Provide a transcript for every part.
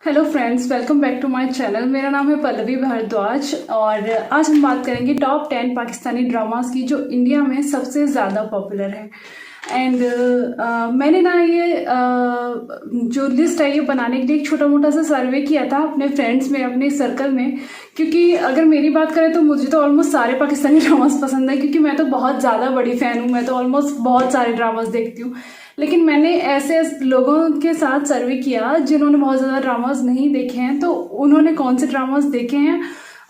Hello friends, welcome back to my channel. मेरा नाम है पल्लवी भारद्वाज और आज हम बात करेंगे टॉप 10 पाकिस्तानी ड्रामास की जो इंडिया में सबसे ज़्यादा पॉपुलर है। एंड मैंने ना ये जो लिस्ट है ये बनाने के लिए एक छोटा मोटा सा सर्वे किया था अपने फ्रेंड्स में, अपने सर्कल में। क्योंकि अगर मेरी बात करें तो मुझे तो ऑलमोस्ट सारे पाकिस्तानी ड्रामास पसंद है, क्योंकि मैं तो बहुत ज़्यादा बड़ी फ़ैन हूँ। मैं तो ऑलमोस्ट बहुत सारे ड्रामास देखती हूँ। लेकिन मैंने ऐसे लोगों के साथ सर्वे किया जिन्होंने बहुत ज़्यादा ड्रामास नहीं देखे हैं, तो उन्होंने कौन से ड्रामास देखे हैं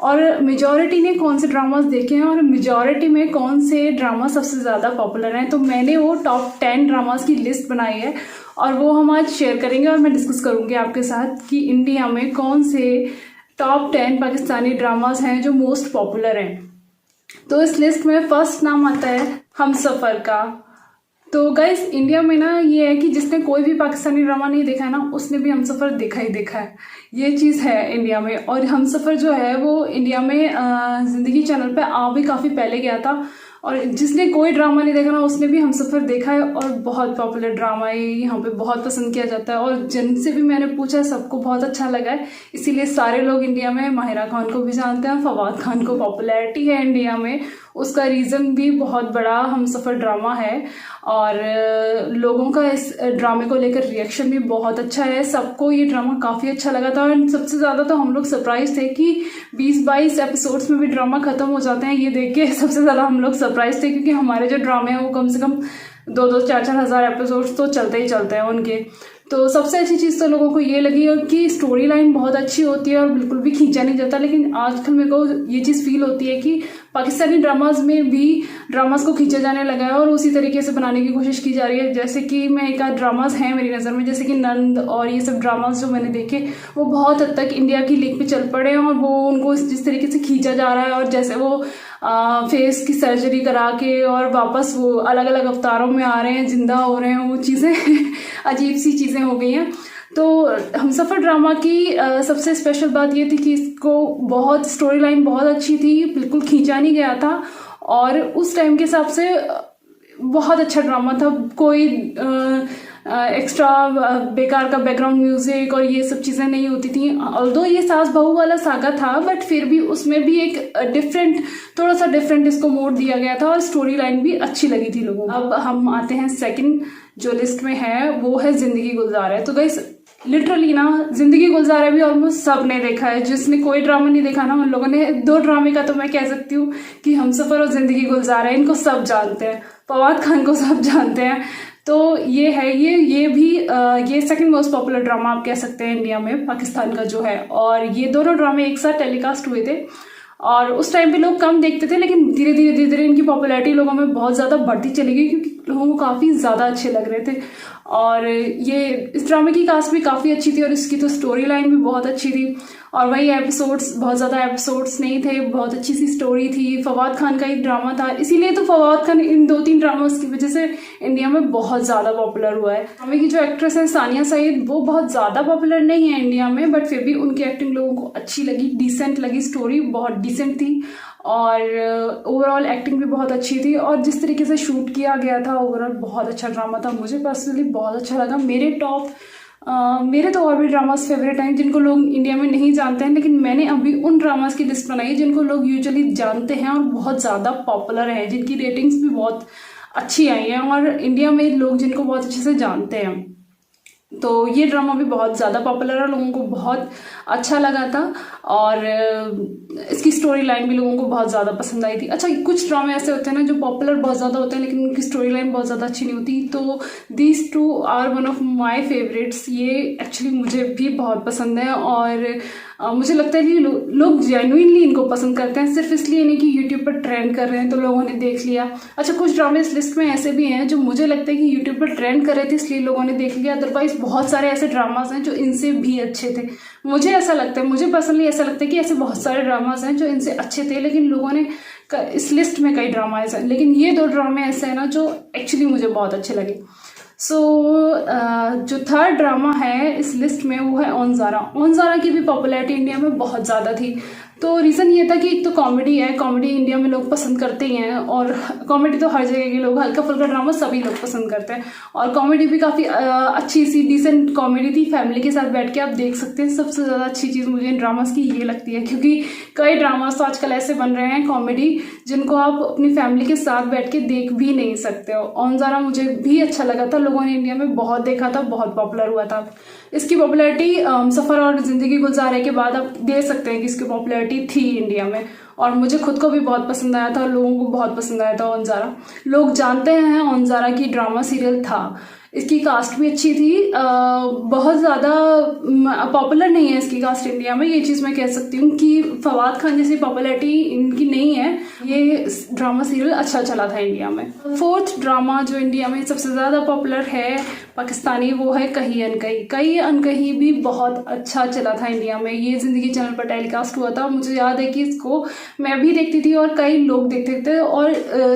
और मेजॉरिटी ने कौन से ड्रामास देखे हैं और मेजॉरिटी में कौन से ड्रामा सबसे ज़्यादा पॉपुलर हैं। तो मैंने वो टॉप 10 ड्रामास की लिस्ट बनाई है और वो हम आज शेयर करेंगे और मैं डिस्कस करूँगी आपके साथ कि इंडिया में कौन से टॉप 10 पाकिस्तानी ड्रामास हैं जो मोस्ट पॉपुलर हैं। तो इस लिस्ट में फर्स्ट नाम आता है हमसफ़र का। तो गाइस, इंडिया में ना ये है कि जिसने कोई भी पाकिस्तानी ड्रामा नहीं देखा है ना, उसने भी हमसफ़र देखा ही देखा है। ये चीज़ है इंडिया में। और हमसफ़र जो है वो इंडिया में ज़िंदगी चैनल पे आ भी काफ़ी पहले गया था और जिसने कोई ड्रामा नहीं देखा ना, उसने भी हमसफ़र देखा है। और बहुत पॉपुलर ड्रामा है, यहाँ पे बहुत पसंद किया जाता है और जिनसे भी मैंने पूछा सबको बहुत अच्छा लगा है। इसीलिए सारे लोग इंडिया में माहिरा खान को भी जानते हैं। फवाद खान को पॉपुलैरिटी है इंडिया में, उसका रीज़न भी बहुत बड़ा हमसफ़र ड्रामा है और लोगों का इस ड्रामे को लेकर रिएक्शन भी बहुत अच्छा है। सबको ये ड्रामा काफ़ी अच्छा लगा था और सबसे ज़्यादा तो हम लोग सरप्राइज थे कि 20-22 एपिसोड्स में भी ड्रामा ख़त्म हो जाते हैं। ये देख के सबसे ज़्यादा हम लोग सरप्राइज थे, क्योंकि हमारे जो ड्रामे हैं वो कम से कम 2-2, 4-4 हज़ार एपिसोड्स तो चलते ही चलते हैं उनके। तो सबसे अच्छी चीज़ तो लोगों को ये लगी कि स्टोरी लाइन बहुत अच्छी होती है और बिल्कुल भी खींचा नहीं जाता। लेकिन आजकल मेरे को ये चीज़ फील होती है कि पाकिस्तानी ड्रामास में भी ड्रामास को खींचा जाने लगा है और उसी तरीके से बनाने की कोशिश की जा रही है। जैसे कि मैं एक आध ड्रामास हैं मेरी नज़र में, जैसे कि नंद और ये सब ड्रामास जो मैंने देखे वो बहुत हद तक इंडिया की लीग पे चल पड़े हैं और वो उनको जिस तरीके से खींचा जा रहा है और जैसे वो फेस की सर्जरी करा के और वापस वो अलग अलग अवतारों में आ रहे हैं, जिंदा हो रहे हैं, वो चीज़ें अजीब सी चीज़ें हो गई हैं। तो हमसफ़र ड्रामा की सबसे स्पेशल बात ये थी कि इसको बहुत स्टोरी लाइन बहुत अच्छी थी, बिल्कुल खींचा नहीं गया था और उस टाइम के हिसाब से बहुत अच्छा ड्रामा था। कोई एक्स्ट्रा बेकार का बैकग्राउंड म्यूजिक और ये सब चीज़ें नहीं होती थी। ऑल्दो ये सास बहू वाला सागा था, बट फिर भी उसमें भी एक डिफरेंट, थोड़ा सा डिफरेंट इसको मोड़ दिया गया था और स्टोरी लाइन भी अच्छी लगी थी लोगों को। अब हम आते हैं सेकंड जो लिस्ट में है, वो है जिंदगी गुलजार है। तो गाइस, लिटरली ना जिंदगी गुलजार है भी ऑलमोस्ट सब ने देखा है। जिसने कोई ड्रामा नहीं देखा ना, उन लोगों ने दो ड्रामे का तो मैं कह सकती हूँ कि हमसफ़र और जिंदगी गुलजार है, इनको सब जानते हैं। फवाद खान को सब जानते हैं। तो ये है, ये भी ये सेकंड मोस्ट पॉपुलर ड्रामा आप कह सकते हैं इंडिया में, पाकिस्तान का जो है। और ये दोनों ड्रामे एक साथ टेलीकास्ट हुए थे और उस टाइम पे लोग कम देखते थे, लेकिन धीरे धीरे इनकी पॉपुलैरिटी लोगों में बहुत ज़्यादा बढ़ती चली गई, क्योंकि लोगों को काफ़ी ज़्यादा अच्छे लग रहे थे। और ये इस ड्रामे की कास्ट भी काफ़ी अच्छी थी और इसकी तो स्टोरी लाइन भी बहुत अच्छी थी और वही एपिसोड्स, बहुत ज़्यादा एपिसोड्स नहीं थे, बहुत अच्छी सी स्टोरी थी। फवाद खान का एक ड्रामा था, इसीलिए तो फवाद खान इन 2-3 ड्रामास की वजह से इंडिया में बहुत ज़्यादा पॉपुलर हुआ है। ड्रामे की जो एक्ट्रेस है सानिया सईद, वो बहुत ज़्यादा पॉपुलर नहीं है इंडिया में, बट फिर भी उनकी एक्टिंग लोगों को अच्छी लगी, डिसेंट लगी, स्टोरी बहुत डिसेंट थी और ओवरऑल एक्टिंग भी बहुत अच्छी थी। और जिस तरीके से शूट किया गया था ओवरऑल बहुत अच्छा ड्रामा था, मुझे पर्सनली बहुत अच्छा लगा। मेरे तो और भी ड्रामास फेवरेट हैं जिनको लोग इंडिया में नहीं जानते हैं, लेकिन मैंने अभी उन ड्रामास की लिस्ट बनाई जिनको लोग यूजुअली जानते हैं और बहुत ज़्यादा पॉपुलर हैं, जिनकी रेटिंग्स भी बहुत अच्छी आई हैं और इंडिया में लोग जिनको बहुत अच्छे से जानते हैं। तो ये ड्रामा भी बहुत ज़्यादा पॉपुलर है, लोगों को बहुत अच्छा लगा था और इसकी स्टोरी लाइन भी लोगों को बहुत ज़्यादा पसंद आई थी। अच्छा, कुछ ड्रामे ऐसे होते हैं ना जो पॉपुलर बहुत ज़्यादा होते हैं लेकिन उनकी स्टोरी लाइन बहुत ज़्यादा अच्छी नहीं होती। तो these two are one of my favourites. ये एक्चुअली मुझे भी बहुत पसंद है और मुझे लगता है कि लोग जेन्युइनली इनको पसंद करते हैं, सिर्फ इसलिए नहीं कि यूट्यूब पर ट्रेंड कर रहे हैं तो लोगों ने देख लिया। अच्छा, कुछ ड्रामे इस लिस्ट में ऐसे भी हैं जो मुझे लगता है कि यूट्यूब पर ट्रेंड कर रहे थे इसलिए लोगों ने देख लिया, अदरवाइज बहुत सारे ऐसे ड्रामास हैं जो इनसे भी अच्छे थे। मुझे ऐसा लगता है, मुझे पर्सनली ऐसा लगता है कि ऐसे बहुत सारे ड्रामास हैं जो इनसे अच्छे थे, लेकिन लोगों ने इस लिस्ट में कई ड्रामा ऐसे हैं, लेकिन ये 2 ड्रामे ऐसे हैं ना जो एक्चुअली मुझे बहुत अच्छे लगे। जो थर्ड ड्रामा है इस लिस्ट में वो है ओन ज़ारा। ओन ज़ारा की भी पॉपुलैरिटी इंडिया में बहुत ज़्यादा थी। तो रीज़न ये था कि एक तो कॉमेडी है, कॉमेडी इंडिया में लोग पसंद करते ही हैं, और कॉमेडी तो हर जगह के लोग, हल्का फुल्का ड्रामा सभी लोग पसंद करते हैं, और कॉमेडी भी काफ़ी अच्छी सी डिसेंट कॉमेडी थी, फैमिली के साथ बैठ के आप देख सकते हैं। सबसे ज़्यादा अच्छी चीज़ मुझे इन ड्रामास की ये लगती है, क्योंकि कई ड्रामास तो आजकल ऐसे बन रहे हैं कॉमेडी जिनको आप अपनी फैमिली के साथ बैठ के देख भी नहीं सकते हो। ऑन ज़ारा मुझे भी अच्छा लगा था, लोगों ने इंडिया में बहुत देखा था, बहुत पॉपुलर हुआ था। इसकी पॉपुलैरिटी सफ़र और ज़िंदगी गुजारे के बाद आप देख सकते हैं कि इसकी पॉपुलैरिटी थी इंडिया में, और मुझे खुद को भी बहुत पसंद आया था, लोगों को बहुत पसंद आया था ऑन ज़ारा। लोग जानते हैं ऑन ज़ारा की ड्रामा सीरियल था। इसकी कास्ट भी अच्छी थी, बहुत ज़्यादा पॉपुलर नहीं है इसकी कास्ट इंडिया में, ये चीज़ मैं कह सकती हूँ कि फवाद खान जैसी पॉपुलैरिटी इनकी नहीं है। ये ड्रामा सीरियल अच्छा चला था इंडिया में। फोर्थ ड्रामा जो इंडिया में सबसे ज़्यादा पॉपुलर है पाकिस्तानी, वो है कहीं अनकहीं। कहीं अनकहीं भी बहुत अच्छा चला था इंडिया में, ये ज़िंदगी चैनल पर टेलीकास्ट हुआ था। मुझे याद है कि इसको मैं भी देखती थी और कई लोग देखते थे, और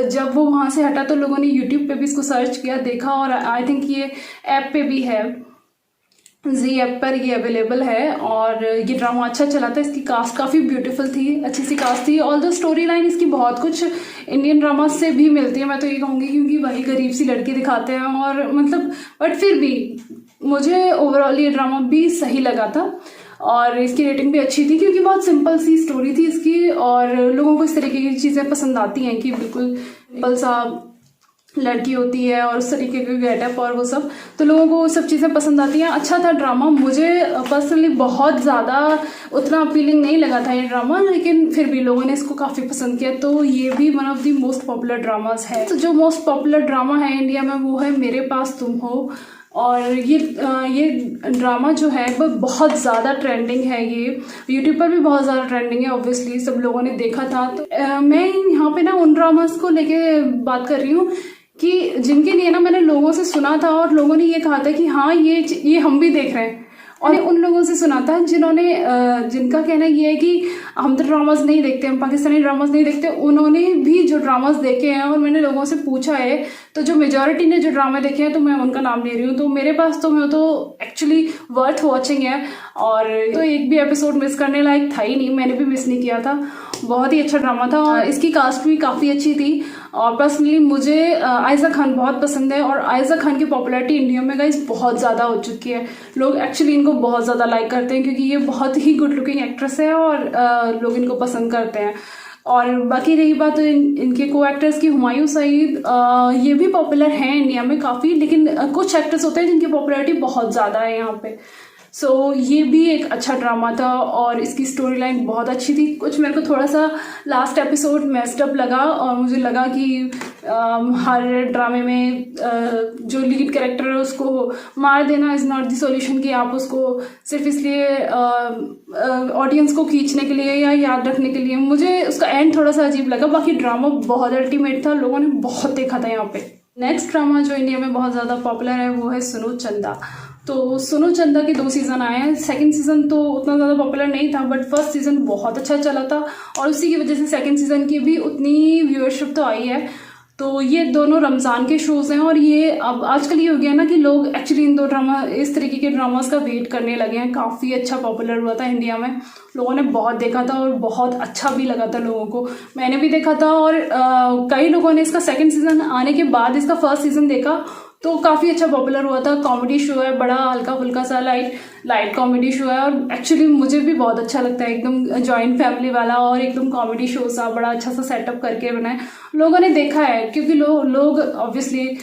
जब वो वहाँ से हटा तो लोगों ने यूट्यूब पे भी इसको सर्च किया, देखा, और आई थिंक ये ऐप पे भी है, जी ऐप पर ये अवेलेबल है। और ये ड्रामा अच्छा चला था, इसकी कास्ट काफ़ी ब्यूटीफुल थी, अच्छी सी कास्ट थी। ऑल द स्टोरी लाइन इसकी बहुत कुछ इंडियन ड्रामा से भी मिलती है, मैं तो ये कहूँगी, क्योंकि वही गरीब सी लड़की दिखाते हैं, और मतलब बट फिर भी मुझे ओवरऑल ये ड्रामा भी सही लगा था, और इसकी रेटिंग भी अच्छी थी, क्योंकि बहुत सिंपल सी स्टोरी थी इसकी, और लोगों को इस तरीके की चीज़ें पसंद आती हैं कि बिल्कुल सिंपल सा लड़की होती है और उस तरीके के गेटअप और वो सब, तो लोगों को वो सब चीज़ें पसंद आती हैं। अच्छा था ड्रामा, मुझे पर्सनली बहुत ज़्यादा उतना अपीलिंग नहीं लगा था ये ड्रामा, लेकिन फिर भी लोगों ने इसको काफ़ी पसंद किया, तो ये भी one of the most popular dramas है। तो जो मोस्ट पॉपुलर ड्रामा है इंडिया में वो है मेरे पास तुम हो, और ये ड्रामा जो है वो बहुत ज़्यादा ट्रेंडिंग है, ये यूट्यूब पर भी बहुत ज़्यादा ट्रेंडिंग है, ऑब्वियसली सब लोगों ने देखा था। तो मैं यहाँ पे ना उन ड्रामास को लेके बात कर रही हूँ कि जिनके लिए ना मैंने लोगों से सुना था, और लोगों ने ये कहा था कि हाँ ये हम भी देख रहे हैं, और उन लोगों से सुना था जिनका कहना ये है कि हम तो ड्रामास नहीं देखते, हम पाकिस्तानी ड्रामास नहीं देखते, उन्होंने भी जो ड्रामास देखे हैं, और मैंने लोगों से पूछा है, तो जो मेजॉरिटी ने जो ड्रामे देखे हैं, तो मैं उनका नाम ले रही हूँ। तो मेरे पास तो मैं तो एक्चुअली वर्थ वॉचिंग है, और तो एक भी एपिसोड मिस करने लायक था ही नहीं, मैंने भी मिस नहीं किया था। बहुत ही अच्छा ड्रामा था, और इसकी कास्ट भी काफ़ी अच्छी थी, और पर्सनली मुझे आयशा खान बहुत पसंद है, और आयशा खान की पॉपुलैरिटी इंडिया में गाइस बहुत ज़्यादा हो चुकी है। लोग एक्चुअली इनको बहुत ज़्यादा लाइक करते हैं, क्योंकि ये बहुत ही गुड लुकिंग एक्ट्रेस है, और लोग इनको पसंद करते हैं। और बाकी रही बात इनके को एक्टर्स की, हुमायूं सईद, ये भी पॉपुलर हैं इंडिया में काफ़ी, लेकिन कुछ एक्टर्स होते हैं जिनकी पॉपुलैरिटी बहुत ज़्यादा है यहाँ पे। सो ये भी एक अच्छा ड्रामा था, और इसकी स्टोरी लाइन बहुत अच्छी थी। कुछ मेरे को थोड़ा सा लास्ट एपिसोड मेस्ड अप लगा, और मुझे लगा कि हर ड्रामे में जो लीड कैरेक्टर है उसको मार देना इज़ नॉट द सॉल्यूशन, कि आप उसको सिर्फ इसलिए ऑडियंस को खींचने के लिए या याद रखने के लिए। मुझे उसका एंड थोड़ा सा अजीब लगा, बाकी ड्रामा बहुत अल्टीमेट था, लोगों ने बहुत देखा था यहाँ पे। नेक्स्ट ड्रामा जो इंडिया में बहुत ज़्यादा पॉपुलर है वो है सुनो चंदा। तो सुनो चंदा के 2 सीज़न आए हैं। सेकंड सीज़न तो उतना ज़्यादा पॉपुलर नहीं था, बट फर्स्ट सीज़न बहुत अच्छा चला था, और उसी की वजह से सेकंड सीज़न की भी उतनी व्यूअरशिप तो आई है। तो ये दोनों रमज़ान के शोज़ हैं, और ये अब आजकल ये हो गया ना कि लोग एक्चुअली इन 2 ड्रामा, इस तरीके के ड्रामास का वेट करने लगे हैं। काफ़ी अच्छा पॉपुलर हुआ था इंडिया में, लोगों ने बहुत देखा था, और बहुत अच्छा भी लगा था लोगों को। मैंने भी देखा था, और कई लोगों ने इसका सेकंड सीज़न आने के बाद इसका फर्स्ट सीज़न देखा, तो काफ़ी अच्छा पॉपुलर हुआ था। कॉमेडी शो है, बड़ा हल्का फुल्का सा लाइट कॉमेडी शो है, और एक्चुअली मुझे भी बहुत अच्छा लगता है, एकदम जॉइंट फैमिली वाला, और एकदम कॉमेडी शो सा बड़ा अच्छा सा सेटअप करके बनाए। लोगों ने देखा है, क्योंकि लोग ऑब्वियसली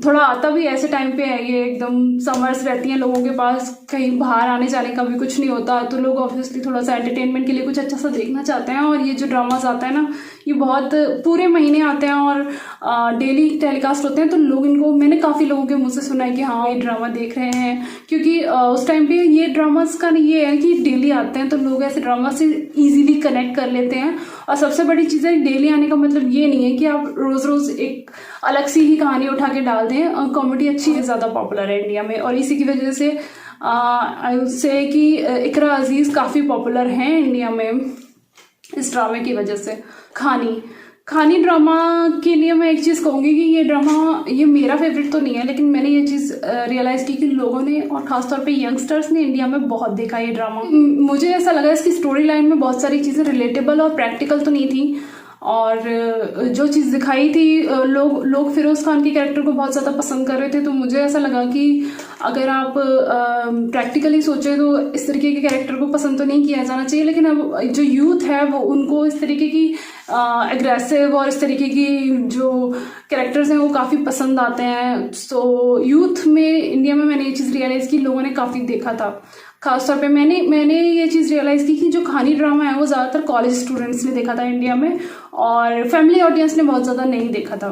थोड़ा आता भी ऐसे टाइम पे है, ये एकदम समर्स रहती हैं लोगों के पास, कहीं बाहर आने जाने का भी कुछ नहीं होता, तो लोग ऑब्वियसली थोड़ा सा एंटरटेनमेंट के लिए कुछ अच्छा सा देखना चाहते हैं। और ये जो ड्रामाज आता है ना, ये बहुत पूरे महीने आते हैं, और डेली टेलीकास्ट होते हैं, तो लोग इनको, मैंने काफ़ी लोगों के मुँह से सुना है कि हाँ ये ड्रामा देख रहे हैं, क्योंकि उस टाइम पे ये ड्रामास का ये है कि डेली आते हैं, तो लोग ऐसे ड्रामा से इजीली कनेक्ट कर लेते हैं। और सबसे बड़ी चीज़ है, डेली आने का मतलब ये नहीं है कि आप रोज़ रोज़ एक अलग सी ही कहानी उठा के डाल दें। कॉमेडी अच्छी है, ज़्यादा पॉपुलर है इंडिया में, और इसी की वजह से आई वुड से कि इकरा अजीज़ काफ़ी पॉपुलर हैं इंडिया में इस ड्रामे की वजह से। खानी ड्रामा के लिए मैं एक चीज़ कहूँगी कि ये ड्रामा ये मेरा फेवरेट तो नहीं है, लेकिन मैंने ये चीज़ रियलाइज़ की कि लोगों ने और ख़ासतौर पे यंगस्टर्स ने इंडिया में बहुत देखा ये ड्रामा। मुझे ऐसा लगा इसकी स्टोरी लाइन में बहुत सारी चीज़ें रिलेटेबल और प्रैक्टिकल तो नहीं थी, और जो चीज़ दिखाई थी लोग फिरोज़ खान के कैरेक्टर को बहुत ज़्यादा पसंद कर रहे थे। तो मुझे ऐसा लगा कि अगर आप प्रैक्टिकली सोचें तो इस तरीके के कैरेक्टर को पसंद तो नहीं किया जाना चाहिए, लेकिन अब जो यूथ है वो उनको इस तरीके की एग्रेसिव और इस तरीके की जो कैरेक्टर्स हैं वो काफ़ी पसंद आते हैं। सो यूथ में इंडिया में मैंने ये चीज़ रियलाइज़ की, लोगों ने काफ़ी देखा था। खासतौर पे मैंने ये चीज़ रियलाइज़ की कि जो खानी ड्रामा है वो ज़्यादातर कॉलेज स्टूडेंट्स ने देखा था इंडिया में, और फैमिली ऑडियंस ने बहुत ज़्यादा नहीं देखा था।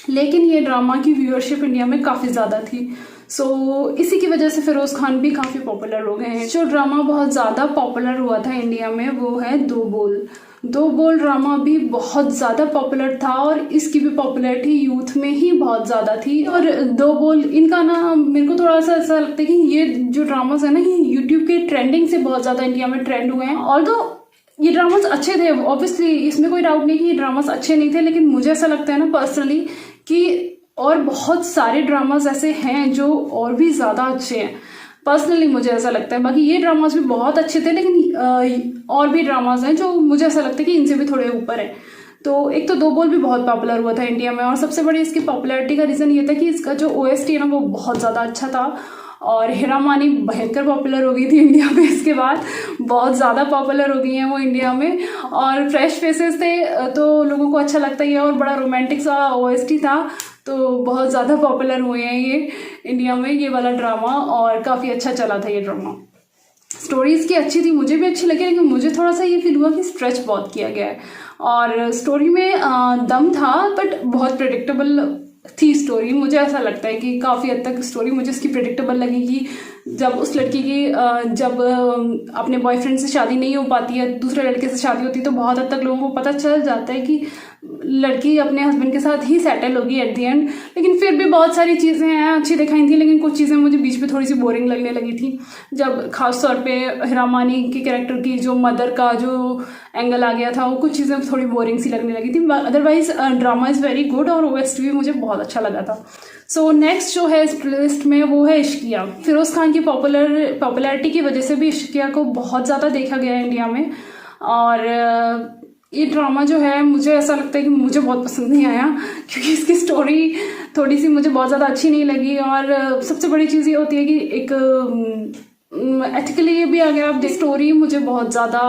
लेकिन ये ड्रामा की व्यूअरशिप इंडिया में काफ़ी ज़्यादा थी। सो इसी की वजह से फिरोज़ खान भी काफ़ी पॉपुलर हो गए हैं। जो ड्रामा बहुत ज़्यादा पॉपुलर हुआ था इंडिया में वो है दो बोल। दो बोल ड्रामा भी बहुत ज़्यादा पॉपुलर था, और इसकी भी पॉपुलैरिटी यूथ में ही बहुत ज़्यादा थी। और दो बोल इनका ना मेरे को थोड़ा सा ऐसा लगता है कि ये जो ड्रामास है ना ये यूट्यूब के ट्रेंडिंग से बहुत ज़्यादा इंडिया में ट्रेंड हुए हैं। और तो ये ड्रामास अच्छे थे, ऑब्वियसली इसमें कोई डाउट नहीं कि ये ड्रामास अच्छे नहीं थे, लेकिन मुझे ऐसा लगता है ना पर्सनली कि और बहुत सारे ड्रामास ऐसे हैं जो और भी ज़्यादा अच्छे हैं। पर्सनली मुझे ऐसा लगता है। बाकी ये ड्रामास भी बहुत अच्छे थे, लेकिन और भी ड्रामास हैं जो मुझे ऐसा लगता है कि इनसे भी थोड़े ऊपर है। तो एक तो दो बोल भी बहुत पॉपुलर हुआ था इंडिया में, और सबसे बड़ी इसकी पॉपुलैरिटी का रीज़न ये था कि इसका जो OST है ना वो बहुत ज़्यादा अच्छा था, और हेरा मानी भयंकर पॉपुलर हो गई थी इंडिया में। इसके बाद बहुत ज़्यादा पॉपुलर हो गई हैं वो इंडिया में, और फ्रेश फेसेस थे तो लोगों को अच्छा लगता ही है, और बड़ा रोमांटिक सा OST था तो बहुत ज़्यादा पॉपुलर हुए हैं ये इंडिया में ये वाला ड्रामा, और काफ़ी अच्छा चला था ये ड्रामा। स्टोरीज़ की अच्छी थी, मुझे भी अच्छी लगी, लेकिन मुझे थोड़ा सा ये फील हुआ कि स्ट्रेच बहुत किया गया है, और स्टोरी में दम था बट बहुत प्रेडिक्टेबल थी स्टोरी। मुझे ऐसा लगता है कि काफ़ी हद तक स्टोरी मुझे इसकी प्रेडिक्टेबल लगी कि जब उस लड़की की जब अपने बॉयफ्रेंड से शादी नहीं हो पाती है, दूसरे लड़के से शादी होती है, तो बहुत हद तक लोगों को पता चल जाता है कि लड़की अपने हस्बैंड के साथ ही सेटल होगी एट द एंड। लेकिन फिर भी बहुत सारी चीज़ें हैं अच्छी दिखाई थी, लेकिन कुछ चीज़ें मुझे बीच में थोड़ी सी बोरिंग लगने लगी थी। जब खास तौर पे हेरा मानी के कैरेक्टर की जो मदर का जो एंगल आ गया था वो कुछ चीज़ें थोड़ी बोरिंग सी लगने लगी थी। Otherwise drama is very good, और OST भी मुझे बहुत अच्छा लगा था। सो नेक्स्ट जो है इस लिस्ट में वो है इश्किया। फिरोज़ खान की पॉपुलैरिटी की वजह से भी इश्किया को बहुत ज़्यादा देखा गया है इंडिया में, और ये ड्रामा जो है मुझे ऐसा लगता है कि मुझे बहुत पसंद नहीं आया, क्योंकि इसकी स्टोरी थोड़ी सी मुझे बहुत ज़्यादा अच्छी नहीं लगी। और सबसे बड़ी चीज़ ये होती है कि एक एथिकली ये भी अगर आप स्टोरी मुझे बहुत ज़्यादा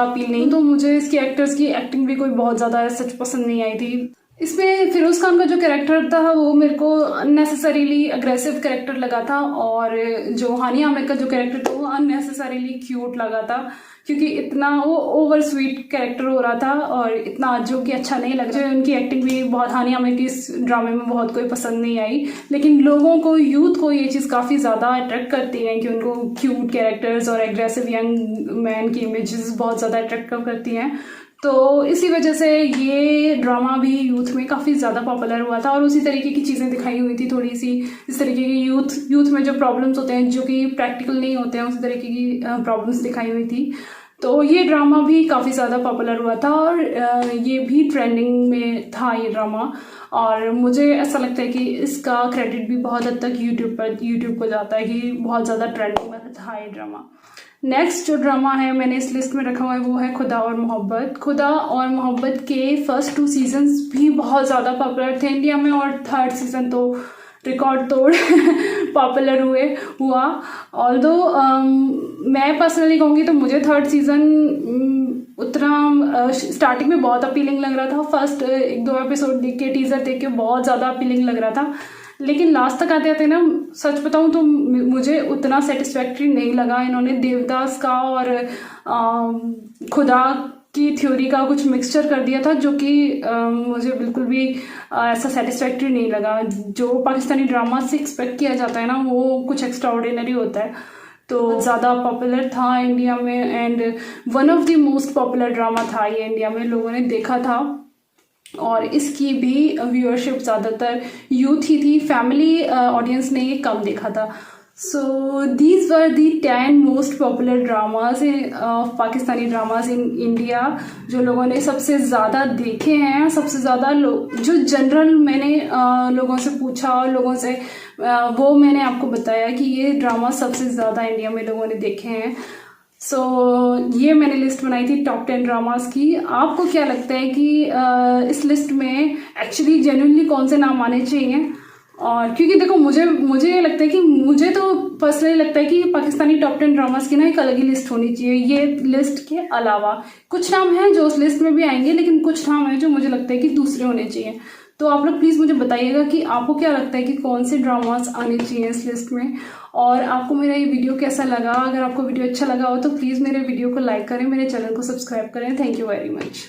अपील नहीं, तो मुझे इसकी एक्टर्स की एक्टिंग भी कोई बहुत ज़्यादा सच पसंद नहीं आई थी। इसमें फिरोज़ खान का जो कैरेक्टर था वो मेरे को अननेसेसरीली अग्रेसिव कैरेक्टर लगा था, और जो हानिया आमिर का जो कैरेक्टर था वो अननेसेसरीली क्यूट लगा था, क्योंकि इतना वो ओवर स्वीट कैरेक्टर हो रहा था और इतना जो कि अच्छा नहीं लगा। उनकी एक्टिंग भी बहुत हानिया आमिर की इस ड्रामे में बहुत कोई पसंद नहीं आई, लेकिन लोगों को यूथ को ये चीज़ काफ़ी ज़्यादा अट्रैक्ट करती है कि उनको क्यूट कैरेक्टर्स और एग्रेसिव यंग मैन की इमेजेस बहुत ज़्यादा अट्रैक्ट करती हैं। तो इसी वजह से ये ड्रामा भी यूथ में काफ़ी ज़्यादा पॉपुलर हुआ था, और उसी तरीके की चीज़ें दिखाई हुई थी थोड़ी सी। इस तरीके की यूथ में जो प्रॉब्लम्स होते हैं जो कि प्रैक्टिकल नहीं होते हैं, उसी तरीके की प्रॉब्लम्स दिखाई हुई थी। तो ये ड्रामा भी काफ़ी ज़्यादा पॉपुलर हुआ था, और ये भी ट्रेंडिंग में था ये ड्रामा, और मुझे ऐसा लगता है कि इसका क्रेडिट भी बहुत हद तक यूट्यूब को जाता है कि बहुत ज़्यादा ट्रेंडिंग में था ये ड्रामा। नेक्स्ट जो ड्रामा है मैंने इस लिस्ट में रखा हुआ है वो है खुदा और मोहब्बत। खुदा और मोहब्बत के फर्स्ट 2 सीजन्स भी बहुत ज़्यादा पॉपुलर थे इंडिया में, और 3rd सीज़न तो रिकॉर्ड तोड़ पॉपुलर हुआ। ऑल्दो मैं पर्सनली कहूँगी तो मुझे 3rd सीज़न उतना स्टार्टिंग में बहुत अपीलिंग लग रहा था। फर्स्ट 1-2 एपिसोड देख के, टीज़र देख के बहुत ज़्यादा अपीलिंग लग रहा था, लेकिन लास्ट तक आते आते ना सच बताऊँ तो मुझे उतना सेटिस्फैक्ट्री नहीं लगा। इन्होंने देवदास का और खुदा की थ्योरी का कुछ मिक्सचर कर दिया था, जो कि मुझे बिल्कुल भी ऐसा सेटिस्फैक्ट्री नहीं लगा। जो पाकिस्तानी ड्रामा से एक्सपेक्ट किया जाता है ना वो कुछ एक्स्ट्रा ऑर्डिनरी होता है। तो ज़्यादा पॉपुलर था इंडिया में, and one of the most popular drama था ये इंडिया में, लोगों ने देखा था, और इसकी भी व्यूअरशिप ज़्यादातर यूथ ही थी। फैमिली ऑडियंस ने ये कम देखा था। So these were the 10 most popular dramas of Pakistani dramas in India, जो लोगों ने सबसे ज़्यादा देखे हैं, सबसे ज़्यादा जो जनरल मैंने लोगों से पूछा और लोगों से वो मैंने आपको बताया कि ये ड्रामा सबसे ज़्यादा इंडिया में लोगों ने देखे हैं। ये मैंने लिस्ट बनाई थी टॉप 10 ड्रामास की। आपको क्या लगता है कि इस लिस्ट में एक्चुअली जेन्युइनली कौन से नाम आने चाहिए? और क्योंकि देखो मुझे ये लगता है कि मुझे तो पर्सनली लगता है कि पाकिस्तानी टॉप 10 ड्रामास की ना एक अलग ही लिस्ट होनी चाहिए। ये लिस्ट के अलावा कुछ नाम हैं जो उस लिस्ट में भी आएंगे, लेकिन कुछ नाम हैं जो मुझे लगता है कि दूसरे होने चाहिए। तो आप लोग प्लीज़ मुझे बताइएगा कि आपको क्या लगता है कि कौन से ड्रामास आने चाहिए इस लिस्ट में, और आपको मेरा ये वीडियो कैसा लगा। अगर आपको वीडियो अच्छा लगा हो तो प्लीज़ मेरे वीडियो को लाइक करें, मेरे चैनल को सब्सक्राइब करें। Thank you very much.